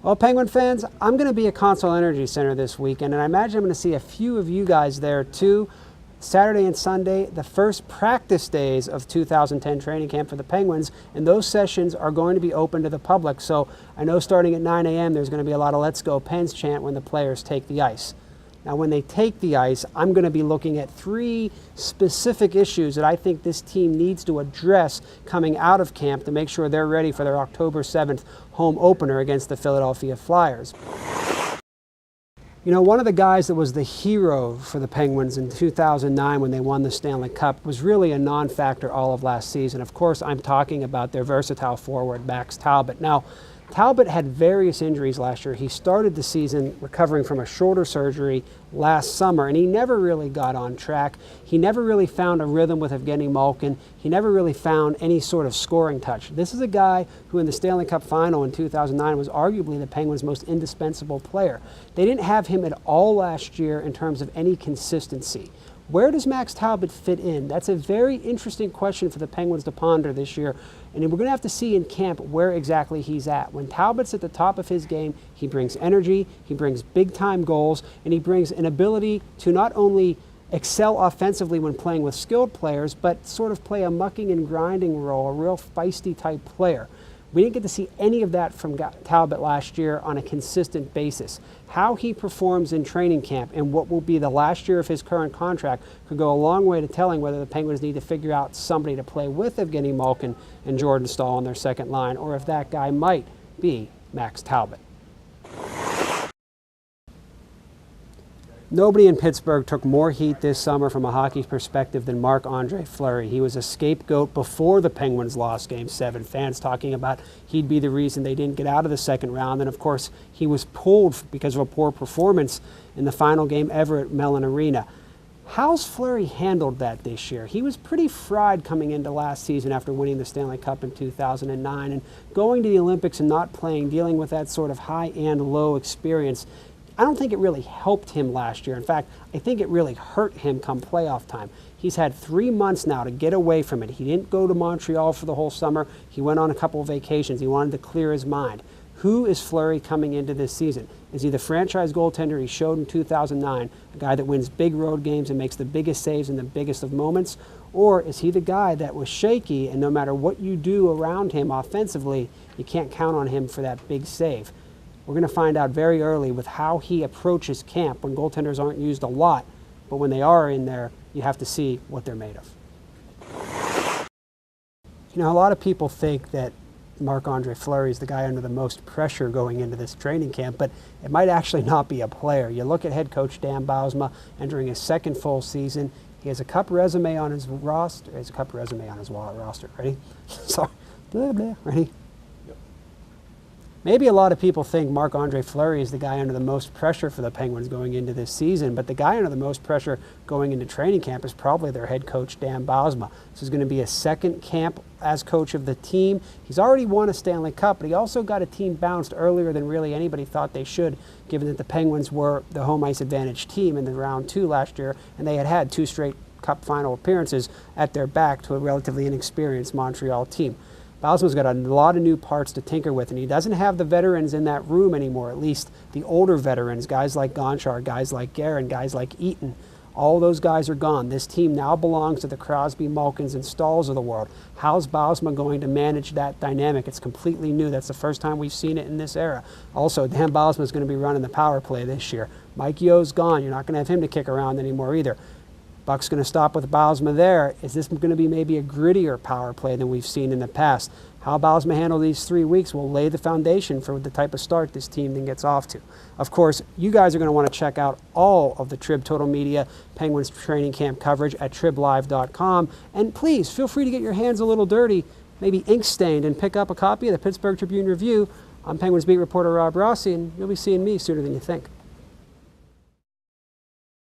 Well, Penguin fans, I'm going to be at Consol Energy Center this weekend, and I imagine I'm going to see a few of you guys there too. Saturday and Sunday, the first practice days of 2010 training camp for the Penguins, and those sessions are going to be open to the public. So I know starting at 9 a.m. there's going to be a lot of "Let's Go Pens" chant when the players take the ice. Now, when they take the ice, I'm going to be looking at 3 specific issues that I think this team needs to address coming out of camp to make sure they're ready for their October 7th home opener against the Philadelphia Flyers. You know, one of the guys that was the hero for the Penguins in 2009 when they won the Stanley Cup was really a non-factor all of last season. Of course, I'm talking about their versatile forward, Max Talbot. Now, Talbot had various injuries last year. He started the season recovering from a shoulder surgery last summer, and he never really got on track. He never really found a rhythm with Evgeny Malkin. He never really found any sort of scoring touch. This is a guy who in the Stanley Cup final in 2009 was arguably the Penguins' most indispensable player. They didn't have him at all last year in terms of any consistency. Where does Max Talbot fit in? That's a very interesting question for the Penguins to ponder this year. And we're going to have to see in camp where exactly he's at. When Talbot's at the top of his game, he brings energy, he brings big-time goals, and he brings an ability to not only excel offensively when playing with skilled players, but sort of play a mucking and grinding role, a real feisty type player. We didn't get to see any of that from Talbot last year on a consistent basis. How he performs in training camp and what will be the last year of his current contract could go a long way to telling whether the Penguins need to figure out somebody to play with Evgeny Malkin and Jordan Staal on their second line, or if that guy might be Max Talbot. Nobody in Pittsburgh took more heat this summer from a hockey perspective than Marc-Andre Fleury. He was a scapegoat before the Penguins lost Game 7. Fans talking about he'd be the reason they didn't get out of the second round. And of course, he was pulled because of a poor performance in the final game ever at Mellon Arena. How's Fleury handled that this year? He was pretty fried coming into last season after winning the Stanley Cup in 2009 and going to the Olympics and not playing, dealing with that sort of high and low experience. I don't think it really helped him last year. In fact, I think it really hurt him come playoff time. He's had 3 months now to get away from it. He didn't go to Montreal for the whole summer. He went on a couple of vacations. He wanted to clear his mind. Who is Fleury coming into this season? Is he the franchise goaltender he showed in 2009, a guy that wins big road games and makes the biggest saves in the biggest of moments? Or is he the guy that was shaky and no matter what you do around him offensively, you can't count on him for that big save? We're going to find out very early with how he approaches camp when goaltenders aren't used a lot, but when they are in there, you have to see what they're made of. You know, a lot of people think that Marc-Andre Fleury is the guy under the most pressure going into this training camp, but it might actually not be a player. You look at head coach Dan Bylsma entering his second full season. He has a Cup resume on his roster. He has a Cup resume on his roster. Ready? Sorry. Blah, blah. Ready? Maybe a lot of people think Marc-Andre Fleury is the guy under the most pressure for the Penguins going into this season, but the guy under the most pressure going into training camp is probably their head coach, Dan Bylsma. This is going to be a second camp as coach of the team. He's already won a Stanley Cup, but he also got a team bounced earlier than really anybody thought they should, given that the Penguins were the home ice advantage team in the round 2 last year, and they had had 2 straight Cup final appearances at their back to a relatively inexperienced Montreal team. Bylsma's got a lot of new parts to tinker with, and he doesn't have the veterans in that room anymore, at least the older veterans, guys like Gonchar, guys like Guerin, guys like Eaton. All those guys are gone. This team now belongs to the Crosby, Malkins, and Stalls of the world. How's Bylsma going to manage that dynamic? It's completely new. That's the first time we've seen it in this era. Also, Dan Bylsma is going to be running the power play this year. Mike Yeo's gone. You're not going to have him to kick around anymore either. Buck's going to stop with Bylsma there. Is this going to be maybe a grittier power play than we've seen in the past? How Bylsma handle these 3 weeks will lay the foundation for the type of start this team then gets off to. Of course, you guys are going to want to check out all of the Trib Total Media Penguins training camp coverage at triblive.com. And please feel free to get your hands a little dirty, maybe ink stained, and pick up a copy of the Pittsburgh Tribune Review. I'm Penguins beat reporter Rob Rossi, and you'll be seeing me sooner than you think.